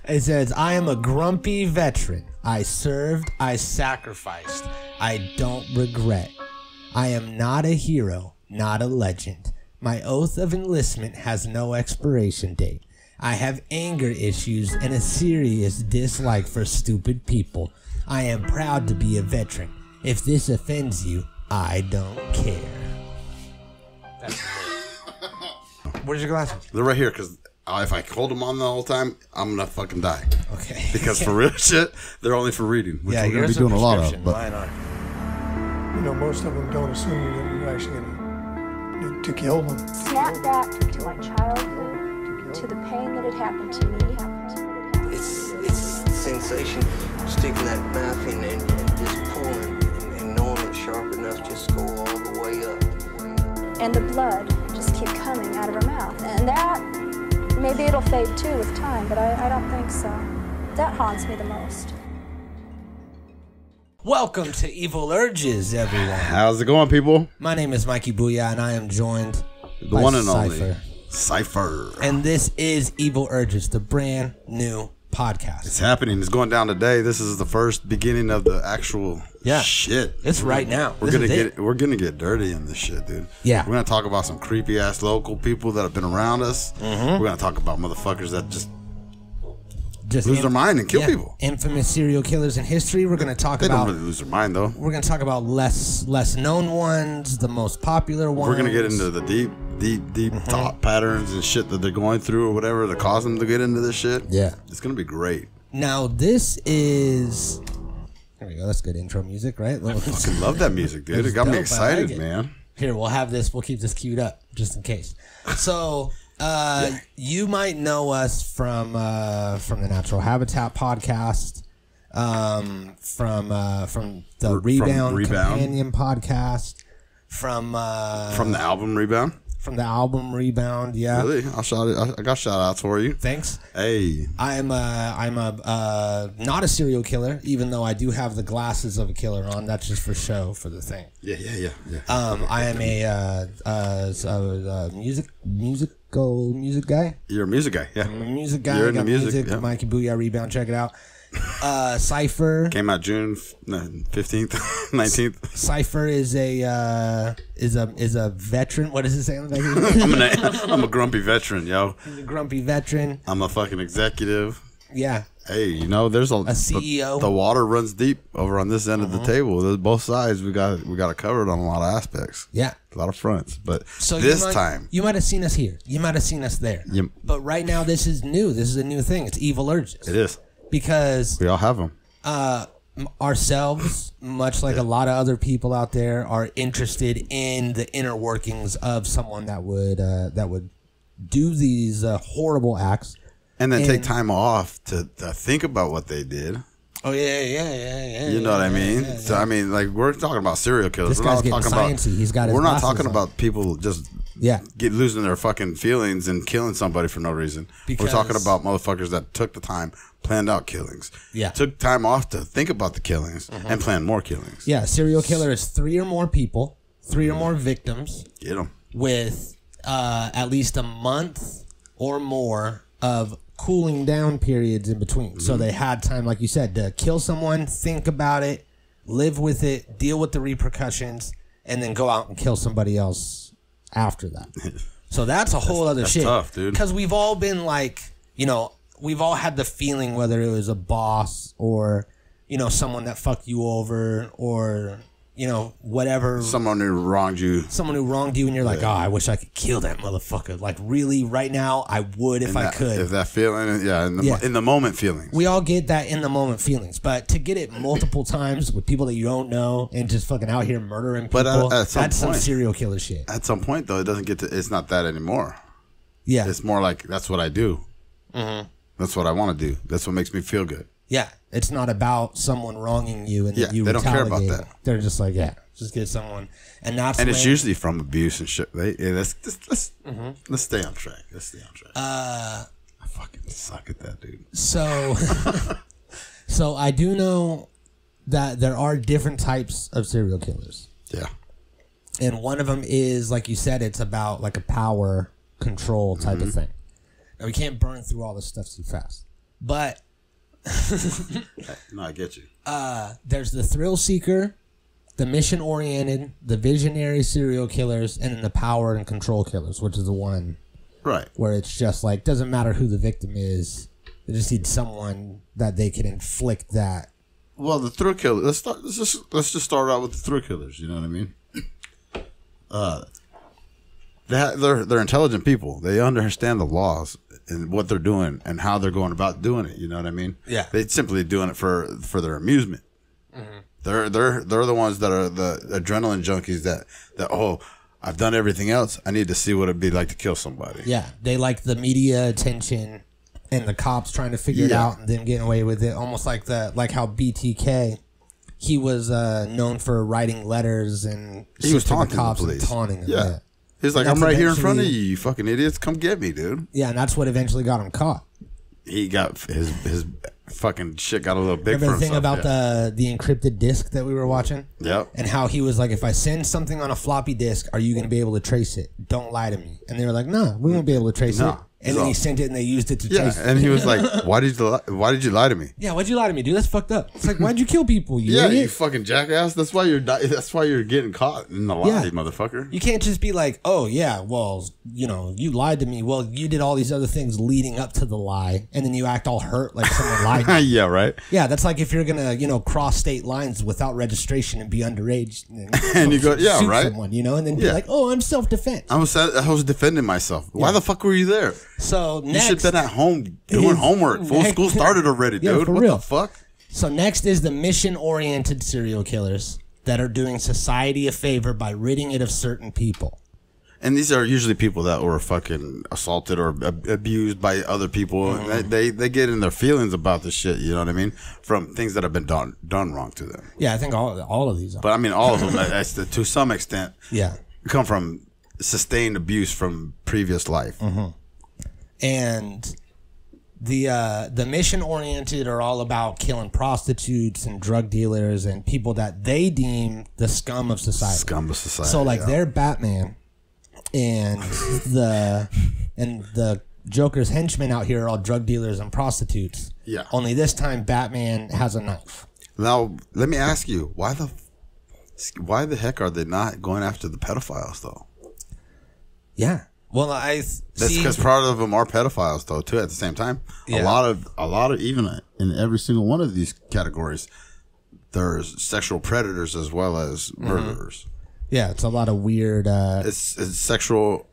It says, I am a grumpy veteran. I served, I sacrificed. I don't regret. I am not a hero, not a legend. My oath of enlistment has no expiration date. I have anger issues and a serious dislike for stupid people. I am proud to be a veteran. If this offends you, I don't care. That's Where's your glasses? They're right here, because if I hold them on the whole time, I'm going to fucking die. Okay. Because for real shit, they're only for reading, which yeah, we're going to be doing a lot of. But you know, most of them don't assume that you're actually going to kill them. Snap back to my childhood, to the pain that had happened to me. It's the sensation of sticking that knife in and just pulling and knowing it's sharp enough just to go all the way up. And the blood just keep coming out of her mouth. And that, maybe it'll fade too with time, but I don't think so. That haunts me the most. Welcome to Evil Urges, everyone. How's it going, people? My name is Mikey Boohyah, and I am joined The by one and Cypher. only Cypher. And this is Evil Urges, the brand new podcast. It's happening. It's going down today. This is the first beginning of the actual shit. It's right now. We're gonna get dirty in this shit, dude. Yeah. We're gonna talk about some creepy ass local people that have been around us. We're gonna talk about motherfuckers that just lose their mind and kill people. Infamous serial killers in history. We're going to talk about. They don't really lose their mind though. We're going to talk about less known ones, the most popular ones. We're gonna get into the deep thought patterns and shit that they're going through or whatever that caused them to get into this shit. Yeah, it's gonna be great. Now this is. There we go. That's good intro music, right? I fucking love that music, dude. It got me excited, man. Here, we'll have this. We'll keep this queued up just in case. So. You might know us from the Natural Habitat podcast, from the Rebound Companion podcast, from the album Rebound. From the album Rebound, yeah. Really? I got shout outs for you. Thanks. Hey. I'm not a serial killer, even though I do have the glasses of a killer on. That's just for show for the thing. Yeah. I am a music guy. You're a music guy, yeah. I'm a music guy. You're into music. Yeah. Mikey Boohyah Rebound, check it out. Cypher came out June 15th, 19th. Cypher is a veteran. What does it say on the back? I'm a grumpy veteran, yo. He's a grumpy veteran. I'm a fucking executive. Yeah. Hey, you know, there's a CEO. The water runs deep over on this end of the table. There's both sides. We got it covered on a lot of aspects. Yeah. A lot of fronts. But so this time you might have seen us here. You might have seen us there. But right now this is new. This is a new thing. It's Evil Urges. It is. Because we all have them. Ourselves, much like a lot of other people out there, are interested in the inner workings of someone that would do these horrible acts. And then take time off to think about what they did. Oh yeah. You know what I mean? Yeah. So I mean, like, we're talking about serial killers. This guy's getting sciencey. He's got his We're not talking on. about people just losing their fucking feelings and killing somebody for no reason. We're talking about motherfuckers that took the time, planned out killings. Yeah. Took time off to think about the killings and plan more killings. Yeah, serial killer is 3 or more people, 3 or more victims. Get them. With at least a month or more of cooling down periods in between. So they had time, like you said, to kill someone, think about it, live with it, deal with the repercussions, and then go out and kill somebody else after that. So that's a whole other shit. Tough, dude. Because we've all been like, you know, we've all had the feeling, whether it was a boss or, you know, someone that fucked you over or, you know, whatever. Someone who wronged you. And you're like, oh, I wish I could kill that motherfucker. Like, really, right now, I would if I could. If that feeling, in the moment feelings. We all get that in the moment feelings. But to get it multiple times with people that you don't know and just fucking out here murdering people, that's some serial killer shit. At some point, though, it doesn't get to, it's not that anymore. Yeah. It's more like, that's what I do. That's what I want to do. That's what makes me feel good. Yeah, it's not about someone wronging you and then you they don't care about that. They're just like, just get someone, and it's usually from abuse and shit. Let's stay on track. I fucking suck at that, dude. So, so I do know that there are different types of serial killers. Yeah, and one of them is, like you said, it's about like a power control type of thing. Now we can't burn through all this stuff too fast. But no, I get you. There's the thrill seeker, the mission oriented, the visionary serial killers, and then the power and control killers, which is the one where it's just like doesn't matter who the victim is, they just need someone that they can inflict that. Well, the thrill killer. Let's just start out with the thrill killers. You know what I mean? They're intelligent people. They understand the laws and what they're doing and how they're going about doing it. You know what I mean? Yeah. They're simply doing it for their amusement. They're the ones that are the adrenaline junkies that oh, I've done everything else. I need to see what it'd be like to kill somebody. Yeah, they like the media attention and the cops trying to figure it out and then getting away with it. Almost like how BTK, he was known for writing letters and he was taunting the cops the police. And taunting them. Yeah. He's like, I'm right here in front of you, you fucking idiots. Come get me, dude. Yeah, and that's what eventually got him caught. He got his fucking shit got a little big. Remember for the thing himself, about the encrypted disc that we were watching? Yep. And how he was like, if I send something on a floppy disk, are you going to be able to trace it? Don't lie to me. And they were like, no, we won't be able to trace it. And then he sent it and they used it to trace it. And he was like, why did you lie to me? Yeah, why'd you lie to me, dude? That's fucked up. It's like, why'd you kill people, you idiot? You fucking jackass. That's why you're getting caught in the lie, motherfucker. You can't just be like, oh yeah, well, you lied to me. Well, you did all these other things leading up to the lie, and then you act all hurt like someone lied to you. Yeah, right. Yeah, that's like if you're gonna, cross state lines without registration and be underage, and you go, yeah, right, someone, and then be like, oh, I'm self-defense. I was defending myself. Why the fuck were you there? So next, you should have been at home doing homework. Full school started already, dude. For what real. the fuck? So next is the mission-oriented serial killers that are doing society a favor by ridding it of certain people. And these are usually people that were fucking assaulted or abused by other people. They get in their feelings about this shit, you know what I mean? From things that have been done wrong to them. Yeah, I think all of these are. But I mean, all of them, to some extent, come from sustained abuse from previous life. And the mission oriented are all about killing prostitutes and drug dealers and people that they deem the scum of society. Scum of society. So like they're Batman, and the Joker's henchmen out here are all drug dealers and prostitutes. Yeah. Only this time Batman has a knife. Now let me ask you, why the heck are they not going after the pedophiles though? Yeah. Well, that's because part of them are pedophiles, though. Too at the same time, a lot of even in every single one of these categories, there's sexual predators as well as murderers. Yeah, it's a lot of weird. It's sexual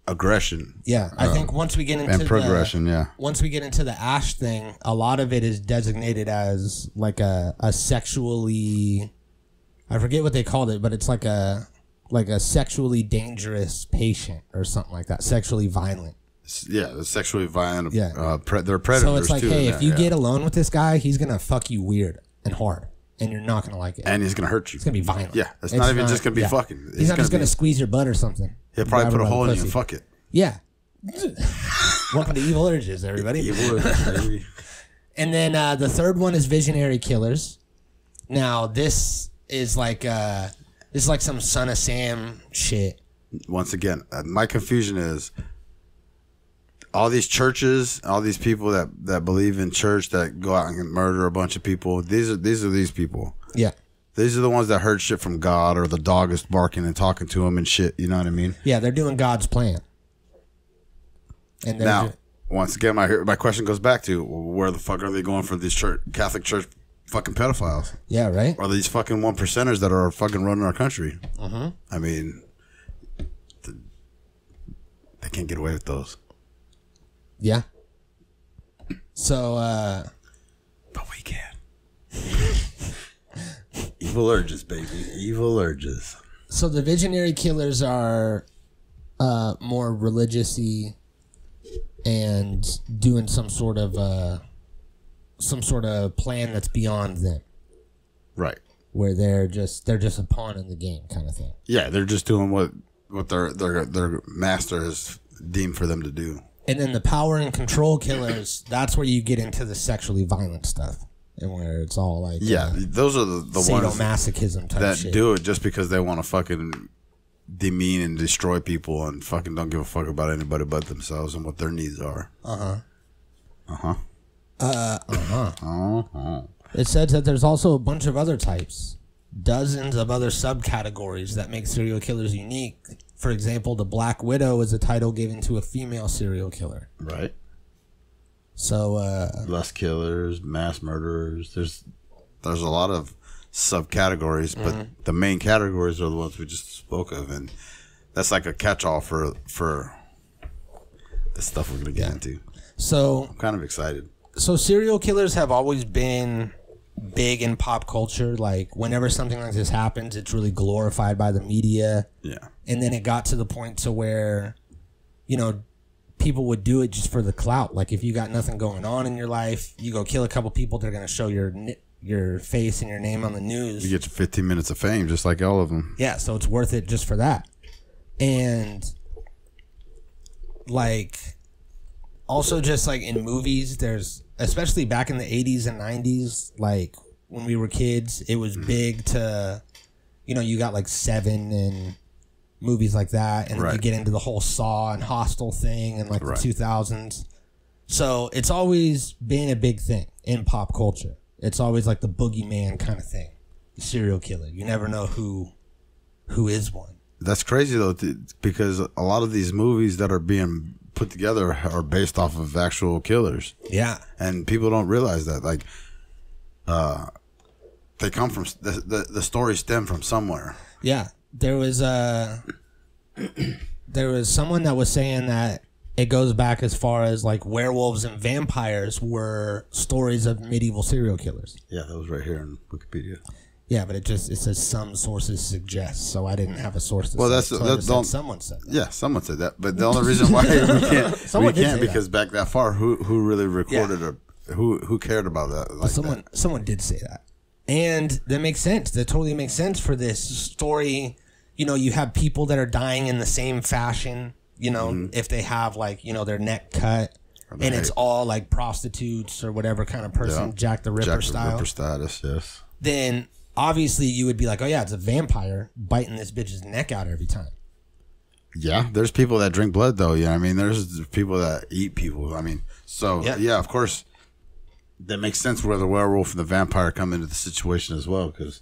aggression. Yeah, I think once we get into and progression, once we get into the Ash thing, a lot of it is designated as like a sexually. I forget what they called it, but it's like a sexually dangerous patient or something like that. Sexually violent. Yeah, sexually violent. Yeah. They're predators too. So it's like, hey, if you get alone with this guy, he's going to fuck you weird and hard. And you're not going to like it. And he's going to hurt you. It's going to be violent. Yeah, it's not even just going to be fucking. He's not just going to squeeze your butt or something. He'll probably put a hole in you and fuck it. Yeah. Welcome to Evil Urges, everybody. Evil Urges, baby. And then the third one is visionary killers. Now, this is like some Son of Sam shit. Once again, my confusion is all these churches, all these people that believe in church that go out and murder a bunch of people. These are these people. Yeah. These are the ones that heard shit from God, or the dog is barking and talking to them and shit. You know what I mean? Yeah, they're doing God's plan. And now, once again, my question goes back to, where the fuck are they going for these Catholic Church fucking pedophiles? Yeah, right. Or these fucking 1%ers that are fucking running our country? I mean, they can't get away with those. Yeah. So, but we can. Evil urges, baby. Evil urges. So the visionary killers are more religious-y and doing some sort of plan that's beyond them. Right. Where they're just a pawn in the game kind of thing. Yeah, they're just doing what their master has deemed for them to do. And then the power and control killers, that's where you get into the sexually violent stuff. And where it's all like... Yeah, those are the ones sadomasochism type that shit. do it just because they want to fucking demean and destroy people and fucking don't give a fuck about anybody but themselves and what their needs are. It says that there's also a bunch of other types, dozens of other subcategories that make serial killers unique. For example, the Black Widow is a title given to a female serial killer. Right. So, lust killers, mass murderers. There's a lot of subcategories, but the main categories are the ones we just spoke of, and that's like a catch-all for the stuff we're gonna get into. So I'm kind of excited. So serial killers have always been big in pop culture. Like whenever something like this happens, it's really glorified by the media. Yeah. And then it got to the point to where, you know, people would do it just for the clout. Like if you got nothing going on in your life, you go kill a couple people, they're going to show your face and your name on the news. You get your 15 minutes of fame, just like all of them. Yeah, so it's worth it just for that. And like also just like in movies, there's, especially back in the 80s and 90s, like when we were kids, it was big to, you know, you got like Seven and movies like that, and then you get into the whole Saw and Hostel thing in like the 2000s. So it's always been a big thing in pop culture. It's always like the boogeyman kind of thing, the serial killer. You never know who is one. That's crazy though, because a lot of these movies that are being put together are based off of actual killers. Yeah, and people don't realize that. Like, they come from the stories stem from somewhere. Yeah, there was someone that was saying that it goes back as far as like werewolves and vampires were stories of medieval serial killers. Yeah, that was right here in Wikipedia. Yeah, but it says some sources suggest, so I didn't have a source to say. Well, someone said that. Yeah, someone said that, but the only reason why we can't because back that far, who really recorded or who cared about that? Like someone did say that, and that makes sense. That totally makes sense for this story. You know, you have people that are dying in the same fashion. You know, if they have like, you know, their neck cut, and it's all like prostitutes or whatever kind of person, Jack the Ripper style. Jack the Ripper status, yes. Then obviously you would be like, oh yeah, it's a vampire biting this bitch's neck out every time. Yeah, there's people that drink blood though. Yeah, I mean, there's people that eat people. I mean, so yeah, of course, that makes sense where the werewolf and the vampire come into the situation as well, because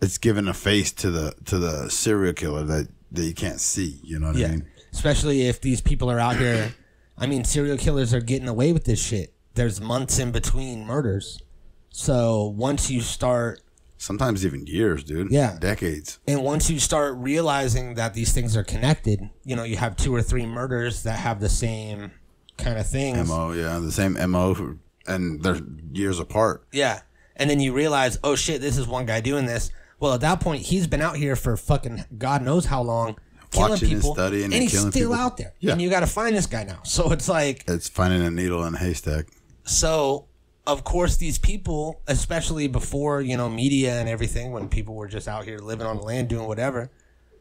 it's giving a face to the serial killer that you can't see. You know what I mean? Especially if these people are out here. I mean, serial killers are getting away with this shit. There's months in between murders. So once you start... Sometimes even years, dude. Yeah. Decades. And once you start realizing that these things are connected, you know, you have 2 or 3 murders that have the same kind of things. MO, yeah. The same MO, and they're years apart. Yeah. And then you realize, oh shit, this is one guy doing this. Well, at that point, he's been out here for fucking God knows how long, killing people, and studying, and he's still out there. Yeah. And you got to find this guy now. So it's like... It's finding a needle in a haystack. So... Of course, these people, especially before, you know, media and everything, when people were just out here living on the land doing whatever,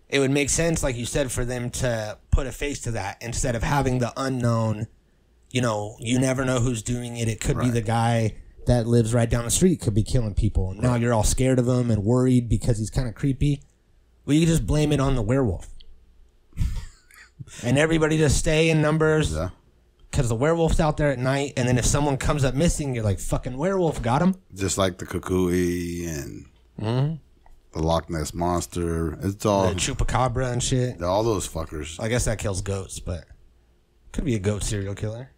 it would make sense, like you said, for them to put a face to that instead of having the unknown, you know, you never know who's doing it. It could be the guy that lives right down the street could be killing people. And now you're all scared of him and worried because he's kind of creepy. Well, you can just blame it on the werewolf. And everybody just stay in numbers. Yeah. Because the werewolf's out there at night, and then if someone comes up missing, you're like, fucking werewolf, got him. Just like the Kukui and the Loch Ness Monster. It's all... The Chupacabra and shit. All those fuckers. I guess that kills goats, but could be a goat serial killer.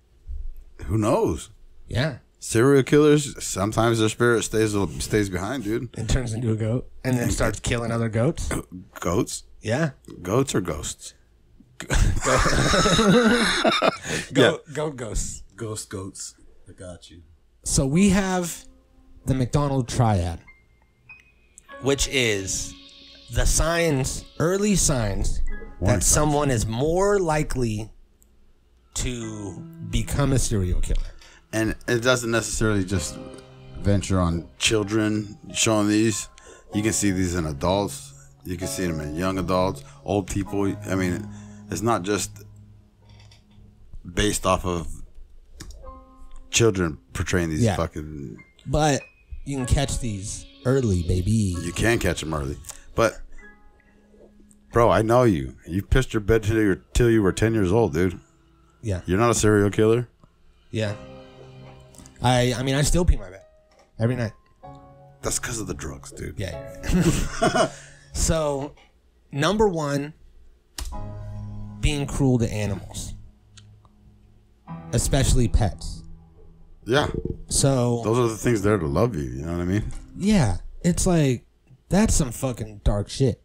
Who knows? Yeah. Serial killers, sometimes their spirit stays behind, dude. It turns into a goat, and then starts killing other goats. Goats? Yeah. Goats or ghosts? Ghosts. Goats. I got you. So we have the McDonald triad, which is the signs, early signs that someone is more likely to become a serial killer. And it doesn't necessarily just venture on children showing these. You can see these in adults. You can see them in young adults, old people. I mean, it's not just based off of children portraying these fucking... But you can catch these early, baby. You can catch them early. But, bro, I know you. You pissed your bed till you were 10 years old, dude. Yeah. You're not a serial killer. Yeah. I mean, I still pee my bed every night. That's because of the drugs, dude. Yeah. So, number one, being cruel to animals, especially pets. Yeah. So those are the things there to love you. You know what I mean? Yeah. It's like, that's some fucking dark shit.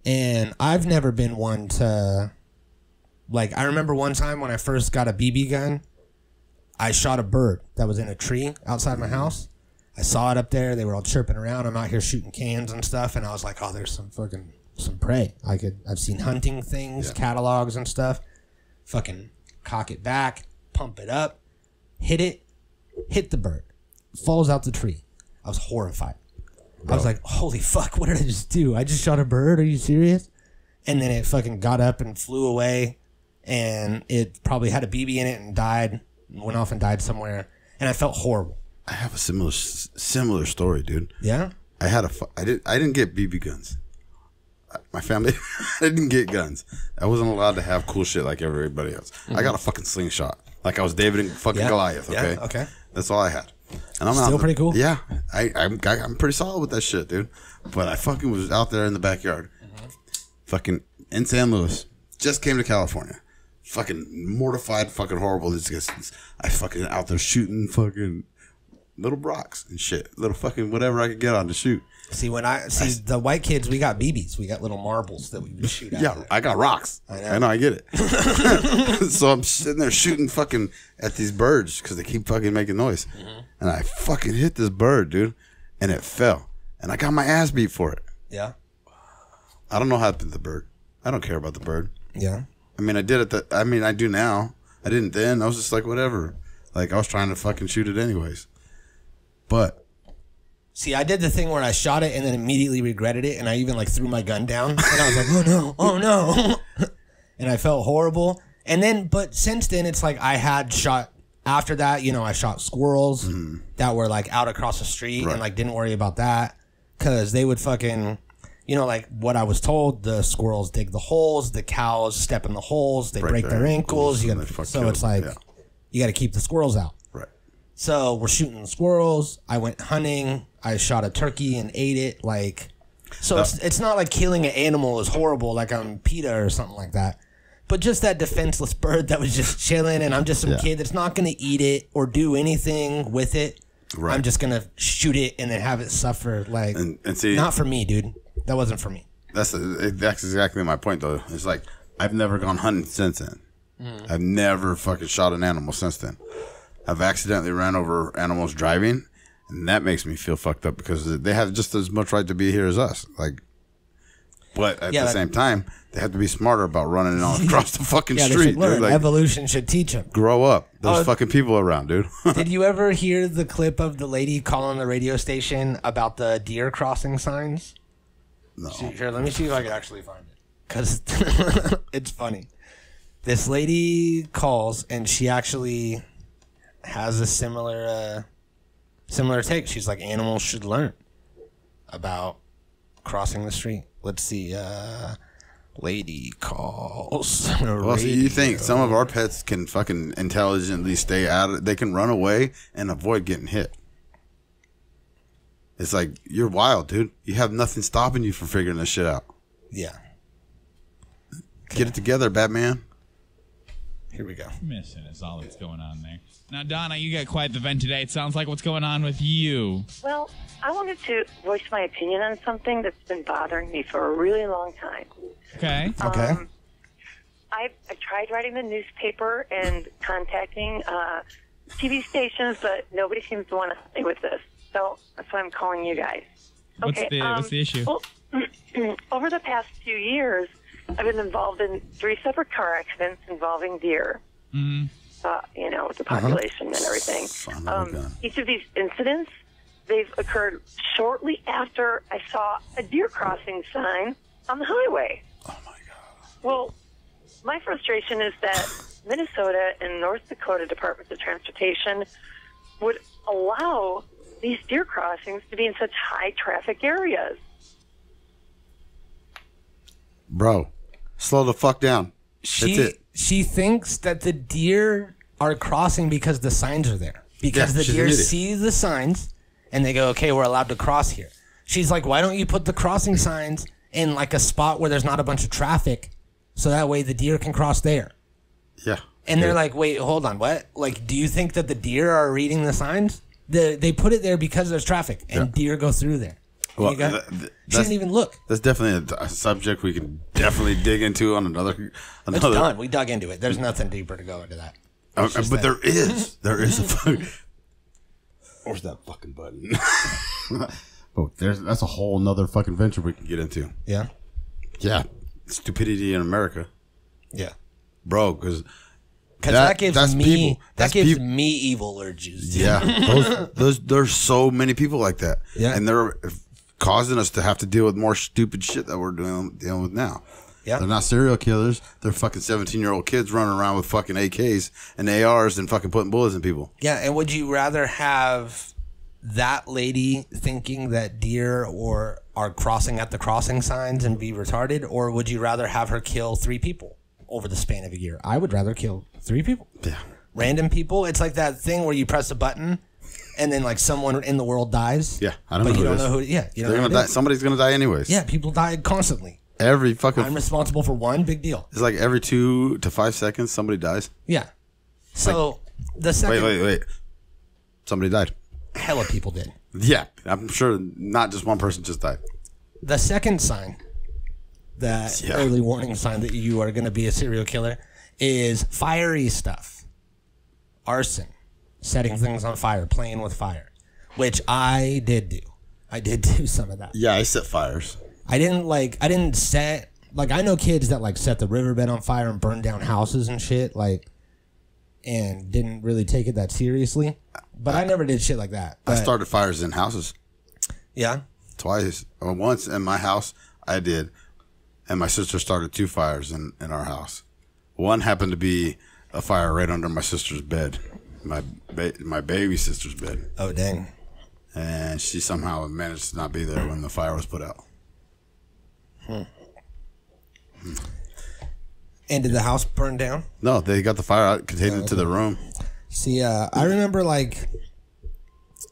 And I've never been one to, like, I remember one time when I first got a BB gun, I shot a bird that was in a tree outside my house. I saw it up there. They were all chirping around. I'm out here shooting cans and stuff, and I was like, oh, there's some prey. I've seen hunting things, catalogs and stuff. Fucking cock it back, pump it up, hit the bird. Falls out the tree. I was horrified. Bro. I was like, holy fuck, what did I just do? I just shot a bird? Are you serious? And then it fucking got up and flew away, and it probably had a BB in it and died, went off and died somewhere, and I felt horrible. I have a similar story, dude. Yeah? I didn't get BB guns. My family, I didn't get guns. I wasn't allowed to have cool shit like everybody else. Mm-hmm. I got a fucking slingshot. Like I was David and fucking Goliath, okay? Yeah, okay. That's all I had. And I'm still pretty cool. Yeah, I'm pretty solid with that shit, dude. But I fucking was out there in the backyard, fucking in San Luis. Just came to California, fucking mortified, fucking horrible. I fucking out there shooting fucking little rocks and shit, little fucking whatever I could get on to shoot. See, the white kids, we got BBs. We got little marbles that we would shoot at. Yeah, I got rocks. I know, I get it. So I'm sitting there shooting fucking at these birds because they keep fucking making noise. Mm-hmm. And I fucking hit this bird, dude, and it fell. And I got my ass beat for it. Yeah. I don't know how to hit the bird. I don't care about the bird. Yeah. I mean, I did it. I do now. I didn't then. I was just like, whatever. Like, I was trying to fucking shoot it anyways. But. See, I did the thing where I shot it and then immediately regretted it, and I even like threw my gun down, and I was like, oh no, and I felt horrible. And then, but since then, it's like I had shot after that. You know, I shot squirrels that were like out across the street and like didn't worry about that because they would fucking, you know, like what I was told, the squirrels dig the holes, the cows step in the holes, they break their ankles. So it's like you got to keep the squirrels out. Right. So we're shooting the squirrels. I went hunting. I shot a turkey and ate it. Like, so it's not like killing an animal is horrible, like I'm PETA or something like that. But just that defenseless bird that was just chilling, and I'm just some kid that's not going to eat it or do anything with it. Right. I'm just going to shoot it and then have it suffer. Like, and see, not for me, dude. That wasn't for me. That's exactly my point, though. It's like I've never gone hunting since then. I've never fucking shot an animal since then. I've accidentally ran over animals driving. And that makes me feel fucked up because they have just as much right to be here as us. Like, but at the same time, they have to be smarter about running all across the fucking street. They should learn. Dude. Like, evolution should teach them. Grow up. There's fucking people around, dude. Did you ever hear the clip of the lady calling the radio station about the deer crossing signs? No. Here, let me see if I can actually find it. Because it's funny. This lady calls, and she actually has a similar take. She's like, animals should learn about crossing the street. Let's see. Lady calls. Well, so you think some of our pets can fucking intelligently stay out? They can run away and avoid getting hit. It's like, you're wild, dude. You have nothing stopping you from figuring this shit out. Yeah. Get it together, Batman. Here we go. Missing is all that's going on there. Now, Donna, you got quite the vent today. It sounds like what's going on with you. Well, I wanted to voice my opinion on something that's been bothering me for a really long time. Okay. I tried writing the newspaper and contacting TV stations, but nobody seems to want to stay with this. So that's why I'm calling you guys. What's the issue? Well, over the past few years, I've been involved in 3 separate car accidents involving deer. Mm-hmm. You know, with the population and everything. Each of these incidents, they've occurred shortly after I saw a deer crossing sign on the highway. Oh, my God. Well, my frustration is that Minnesota and North Dakota Departments of Transportation would allow these deer crossings to be in such high traffic areas. Bro, slow the fuck down. That's it. She thinks that the deer are crossing because the signs are there. Because the deer see the signs, and they go, okay, we're allowed to cross here. She's like, why don't you put the crossing signs in like a spot where there's not a bunch of traffic, so that way the deer can cross there? Yeah. And they're like, wait, hold on, what? Like, do you think that the deer are reading the signs? They put it there because there's traffic, and deer go through there. Well, she didn't even look. That's definitely a subject we can definitely dig into on another. It's done. We dug into it. There's nothing deeper to go into that. But there is a fucking. Where's that fucking button? Oh, that's a whole nother fucking venture we can get into. Yeah. Yeah. Stupidity in America. Yeah. Bro, because that gives me me evil urges. Yeah. There's so many people like that. Yeah. And they're causing us to have to deal with more stupid shit that we're dealing with now. Yeah. They're not serial killers. They're fucking 17-year-old kids running around with fucking AKs and ARs and fucking putting bullets in people. Yeah, and would you rather have that lady thinking that deer are crossing at the crossing signs and be retarded, or would you rather have her kill 3 people over the span of a year? I would rather kill 3 people. Yeah. Random people. It's like that thing where you press a button and then like someone in the world dies. Yeah, I don't know who it is. Know who. Yeah, you They're gonna die. Somebody's gonna die anyways. Yeah, people die constantly. Every fucking. I'm responsible for one. Big deal. It's like every 2 to 5 seconds somebody dies. Yeah. So the second. Wait. Somebody died. Hella people did. Yeah, I'm sure not just one person just died. The second sign, that early warning sign that you are going to be a serial killer, is fiery stuff. Arson, setting things on fire, playing with fire, which I did do. I did do some of that. Yeah, I set fires. I didn't set, like, I know kids that like set the riverbed on fire and burn down houses and shit, like, and didn't really take it that seriously. But I never did shit like that. I started fires in houses. Yeah? Twice. Or once in my house, I did. And my sister started 2 fires in our house. One happened to be a fire right under my sister's bed. My baby sister's bed. Oh, dang. And she somehow managed to not be there when the fire was put out. And did the house burn down? No, they got the fire out, contained it to the room. See, I remember, like,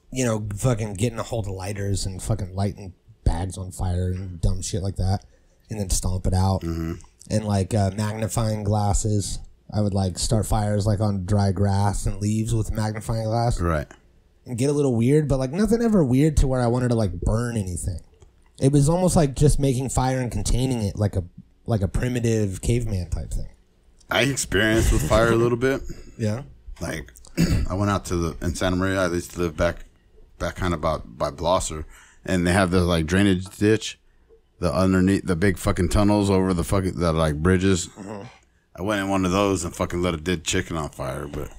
you know, fucking getting a hold of lighters and fucking lighting bags on fire and dumb shit like that, and then stomp it out. Mm-hmm. And, like, magnifying glasses. I would, like, start fires, like, on dry grass and leaves with magnifying glass. Right. And get a little weird, but, like, nothing ever weird to where I wanted to, like, burn anything. It was almost like just making fire and containing it, like a primitive caveman type thing. I experienced with fire a little bit. Yeah. Like, I went out to in Santa Maria. I used to live back kind of by Blosser, and they have the like drainage ditch, the underneath the big fucking tunnels over the fucking that like bridges. Mm-hmm. I went in one of those and fucking lit a dead chicken on fire, but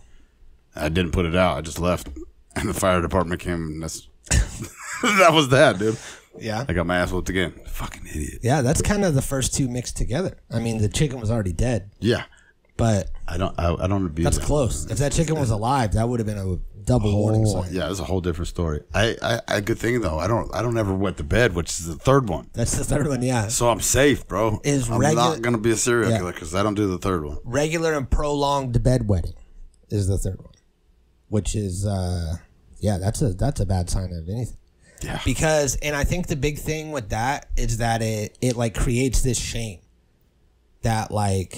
I didn't put it out. I just left, and the fire department came. And that's that was that, dude. Yeah. I got my ass whooped again. Fucking idiot. Yeah, that's kind of the first 2 mixed together. I mean, the chicken was already dead. Yeah. But I don't abuse that's that. close. If that chicken was alive, that would have been a double warning sign. Yeah, it's a whole different story. I good thing though. I don't ever wet the bed, which is the third one. That's the third one, yeah. So I'm safe, bro. I'm not gonna be a serial killer because I don't do the third one. Regular and prolonged bed wetting is the third one, which is that's a bad sign of anything. Yeah. Because, and I think the big thing with that is that it like creates this shame that like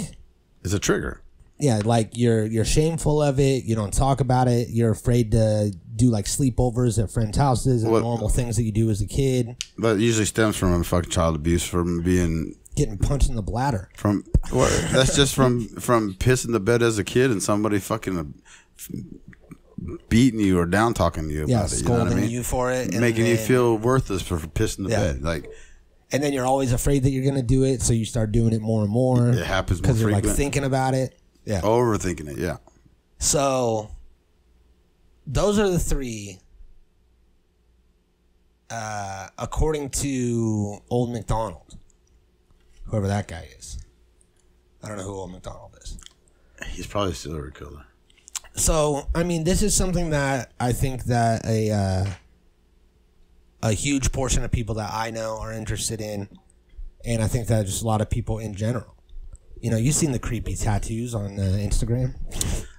is a trigger. Yeah, like you're shameful of it. You don't talk about it. You're afraid to do like sleepovers at friends' houses and normal things that you do as a kid. That usually stems from fucking child abuse, from getting punched in the bladder. That's just from pissing the bed as a kid and somebody fucking beating you or down talking to you about it. Scolding you know what I mean? you for it, making you feel worthless for pissing the bed, like. And then you're always afraid that you're gonna do it, so you start doing it more and more. It happens more because you're like thinking about it. Yeah, overthinking it. Yeah. So those are the 3. According to Old McDonald, whoever that guy is, I don't know who Old McDonald is. He's probably a serial killer. So, I mean, this is something that I think that a huge portion of people that I know are interested in, and I think that just a lot of people in general. You know, you've seen the creepy tattoos on Instagram.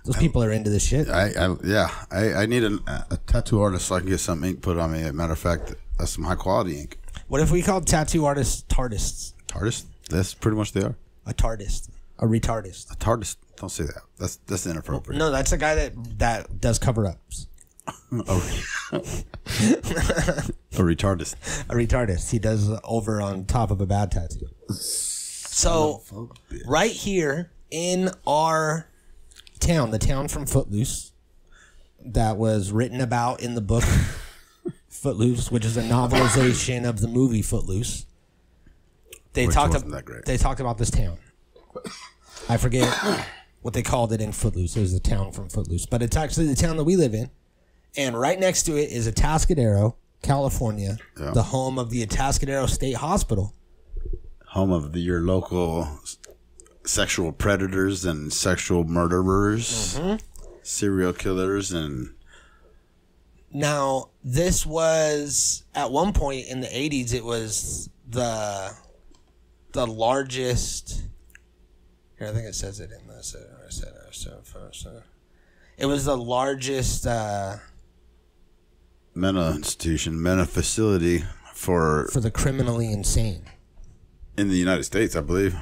Those people are into this shit. I need a tattoo artist so I can get some ink put on me. As a matter of fact, that's some high quality ink. What if we called tattoo artists tardists? Tardists? That's pretty much they are. A tardist. A retardist. A tardist? Don't say that. That's inappropriate. No, that's a guy that does cover-ups. A retardist. A retardist. He does over on top of a bad tattoo. So, right here in our town, the town from Footloose, that was written about in the book Footloose, which is a novelization of the movie Footloose. They talked about this town. I forget what they called it in Footloose. It was the town from Footloose, but it's actually the town that we live in. And right next to it is Atascadero, California, the home of the Atascadero State Hospital. Home of your local sexual predators and sexual murderers, serial killers, and... Now, this was, at one point in the 80s, it was the largest... Here, I think it says it in this. It was the largest... mental facility for the criminally insane. In the United States, I believe.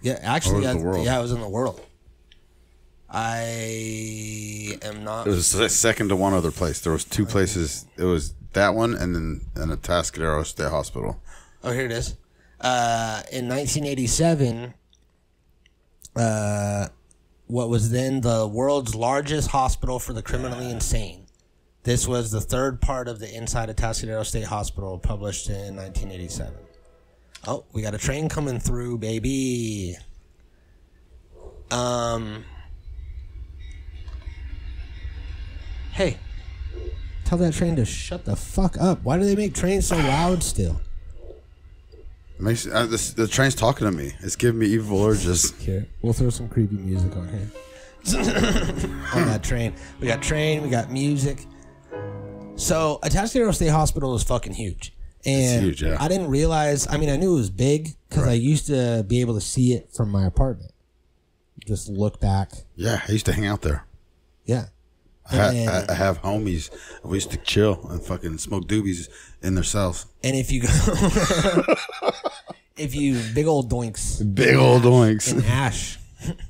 Yeah, actually, the world? Yeah, it was in the world. I am not. It was second to one other place. There was two places. It was that one, and then a Atascadero State Hospital. Oh, here it is. In 1987, what was then the world's largest hospital for the criminally insane. This was the third part of the Inside Atascadero State Hospital, published in 1987. Oh, we got a train coming through, baby. Hey, tell that train to shut the fuck up. Why do they make trains so loud still? Makes the train's talking to me. It's giving me evil urges. Here, we'll throw some creepy music on here. On that train. We got music. So, Atascadero State Hospital is fucking huge. And it's huge, yeah. I didn't realize, I mean, I knew it was big because I used to be able to see it from my apartment. Just look back. Yeah, I used to hang out there. Yeah. I have homies. We used to chill and fucking smoke doobies in their cells. And if you go, big old doinks. Big old doinks. And Ash.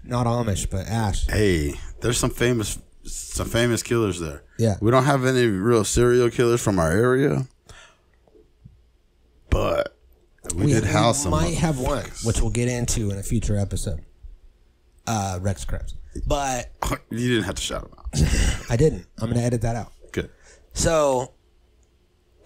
Not Amish, but Ash. Hey, there's some famous killers there. Yeah. We don't have any real serial killers from our area. But we did house some. We might have one, which we'll get into in a future episode. Rex Krebs. But you didn't have to shout him out. I didn't. I'm going to edit that out. Good. So,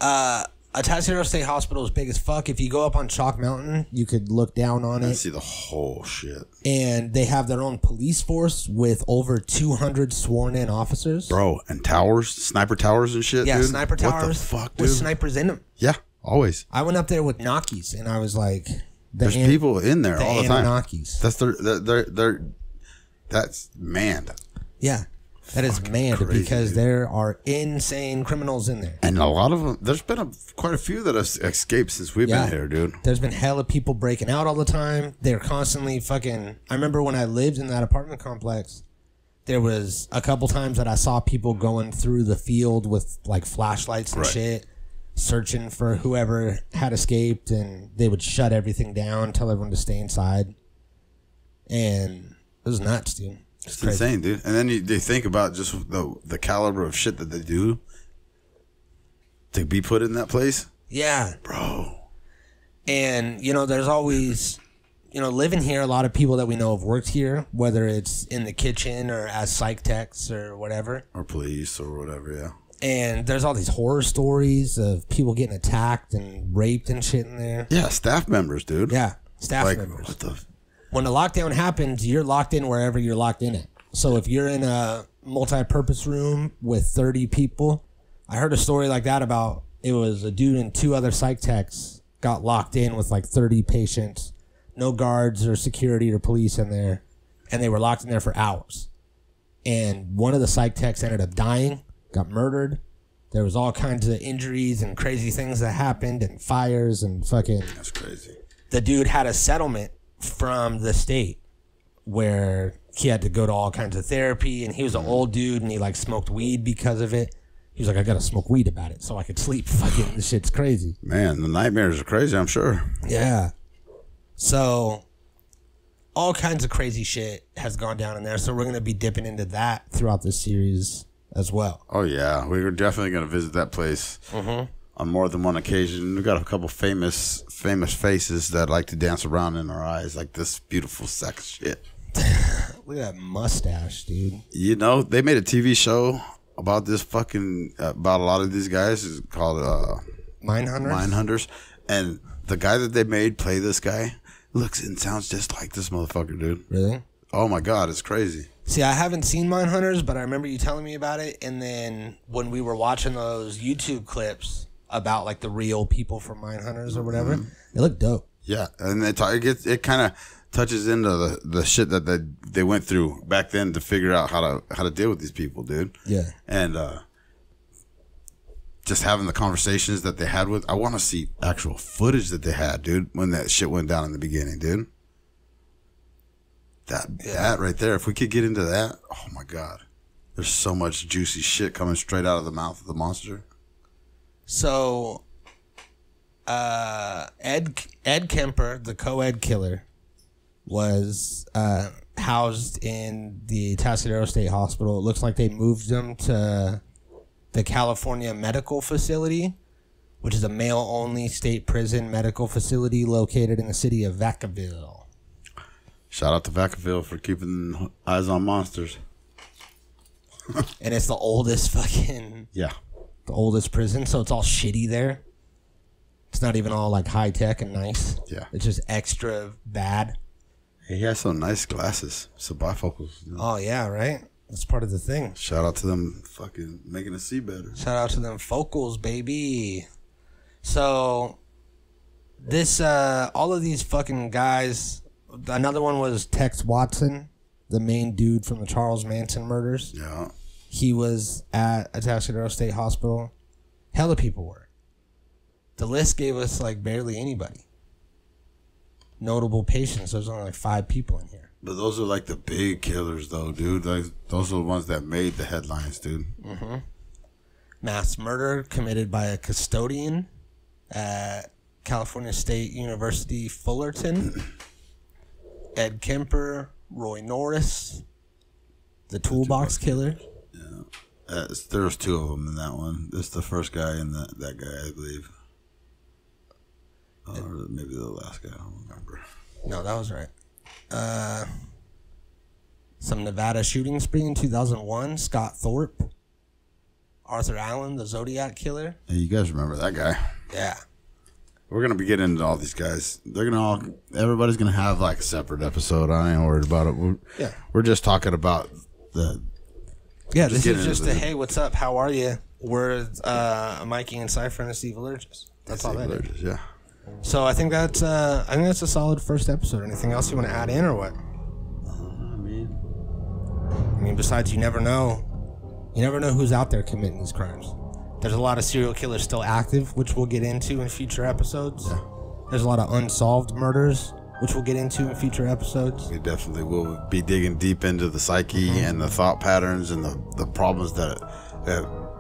Atascadero State Hospital is big as fuck. If you go up on Chalk Mountain, you could look down on it. And see the whole shit. And they have their own police force with over 200 sworn-in officers. Bro, and towers, sniper towers and shit, yeah, dude. Sniper towers. What the fuck, dude? With snipers in them. Yeah, always. I went up there with Nokis, and I was like... There's people in there all the time. Anunnakis. That's manned. Yeah. That is manned crazy, because dude. there are insane criminals in there. And a lot of them, there's been quite a few that have escaped since we've been here, dude. There's been hella people breaking out all the time. They're constantly fucking... I remember when I lived in that apartment complex, there was a couple times that I saw people going through the field with like flashlights and shit, searching for whoever had escaped, and they would shut everything down, tell everyone to stay inside. And it was nuts, dude. It's insane, dude. And then you think about just the caliber of shit that they do to be put in that place. Yeah. Bro. And, you know, there's always, you know, living here, a lot of people that we know have worked here, whether it's in the kitchen or as psych techs or whatever. Or police or whatever, yeah. And there's all these horror stories of people getting attacked and raped and shit in there. Yeah, staff members, dude. Yeah, staff members. What the... When the lockdown happens, you're locked in wherever you're locked in at. So if you're in a multi-purpose room with 30 people, I heard a story like that about, it was a dude and two other psych techs got locked in with like 30 patients, no guards or security or police in there, and they were locked in there for hours. And one of the psych techs ended up dying, got murdered. There was all kinds of injuries and crazy things that happened and fires and fucking... That's crazy. The dude had a settlement from the state where he had to go to all kinds of therapy, and he was an old dude, and he like smoked weed because of it. He was like, I gotta smoke weed about it so I could sleep. Fucking this shit's crazy. Man, the nightmares are crazy, I'm sure. Yeah. So all kinds of crazy shit has gone down in there. So we're gonna be dipping into that throughout this series as well. Oh yeah, we're definitely gonna visit that place on more than one occasion. We got a couple famous faces that like to dance around in our eyes, like this beautiful sex shit. Look at that mustache, dude. You know, they made a TV show about this fucking about a lot of these guys. It's called Mindhunters, and the guy that they made play this guy looks and sounds just like this motherfucker, dude. Really? Oh my god, it's crazy. See, I haven't seen Mindhunters, but I remember you telling me about it. And then when we were watching those YouTube clips about like the real people from Mindhunters or whatever, they look dope. Yeah, and it kind of touches into the shit that they went through back then to figure out how to deal with these people, dude. Yeah. And just having the conversations that they had with, I want to see actual footage that they had, dude, when that shit went down in the beginning, dude. That right there, if we could get into that, oh my god. There's so much juicy shit coming straight out of the mouth of the monster. So Ed Kemper, the co-ed killer, was housed in the Atascadero State Hospital. It looks like they moved him to the California Medical Facility, which is a male-only state prison medical facility located in the city of Vacaville. Shout out to Vacaville for keeping eyes on monsters. And it's the oldest fucking... Yeah. The oldest prison, so it's all shitty there. It's not even all like high-tech and nice. Yeah. It's just extra bad. He has some nice glasses, some bifocals. You know? Oh, yeah, right? That's part of the thing. Shout out to them fucking making us see better. Shout out to them focals, baby. So, this, all of these fucking guys, another one was Tex Watson, the main dude from the Charles Manson murders. Yeah. He was at Atascadero State Hospital. Hella people were. The list gave us, like, barely anybody. Notable patients. There's only like 5 people in here. But those are like the big killers, though, dude. Like, those are the ones that made the headlines, dude. Mm-hmm. Mass murder committed by a custodian at California State University Fullerton. Ed Kemper, Roy Norris, the Toolbox Killer. Yeah, there's 2 of them in that one. This is the first guy and that guy, I believe. Or maybe the last guy, I don't remember. No, that was right. Some Nevada shooting spree in 2001. Scott Thorpe. Arthur Allen, the Zodiac Killer. Hey, you guys remember that guy? Yeah. We're going to be getting into all these guys. Everybody's going to have like a separate episode. I ain't worried about it. We're just talking about the... Yeah, this is just a, hey, what's up? How are you? We're Mikey and Cypher and Steve Allergis. That's all that is. Yeah. So I think that's a solid first episode. Anything else you want to add in or what? I mean, besides you never know who's out there committing these crimes. There's a lot of serial killers still active, which we'll get into in future episodes. Yeah. There's a lot of unsolved murders, which we'll get into in future episodes. We definitely will be digging deep into the psyche and the thought patterns and the problems that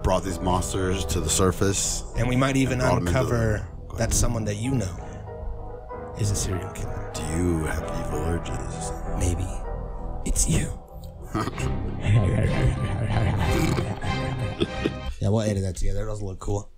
brought these monsters to the surface. And we might even uncover that someone that you know is a serial killer. Do you have evil urges? Maybe it's you. Yeah, we'll edit that together. That does look cool.